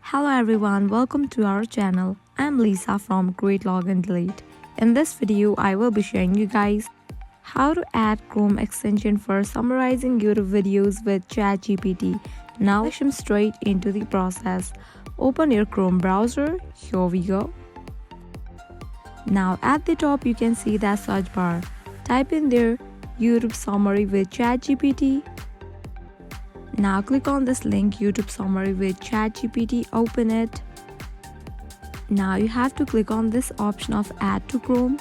Hello everyone, welcome to our channel. I'm Lisa from Create Log and Delete. In this video, I will be showing you guys how to add Chrome extension for summarizing YouTube videos with ChatGPT. Now let's jump straight into the process. Open your Chrome browser. Here we go. Now at the top you can see that search bar. Type in there YouTube summary with ChatGPT. Now click on this link YouTube summary with ChatGPT, open it. Now you have to click on this option of add to Chrome.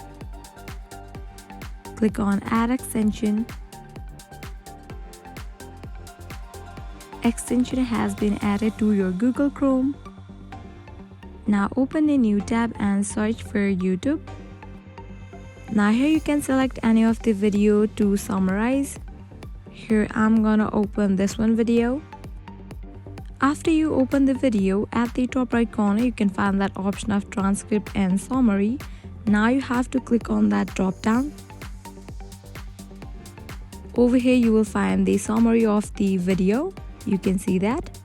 Click on add extension. Extension has been added to your Google Chrome. Now open a new tab and search for YouTube. Now here you can select any of the video to summarize. Here I'm gonna open this one video. After you open the video, at the top right corner you can find that option of Transcript and Summary. Now you have to click on that drop down. Over here you will find the summary of the video. You can see that.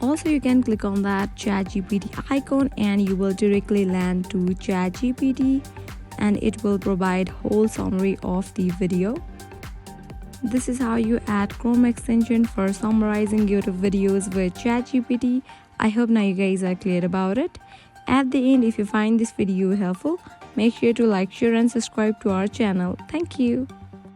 Also you can click on that ChatGPT icon and you will directly land to ChatGPT and it will provide whole summary of the video. This is how you add Chrome extension for summarizing YouTube videos with ChatGPT. I hope now you guys are clear about it. At the end, if you find this video helpful, make sure to like, share and subscribe to our channel. Thank you.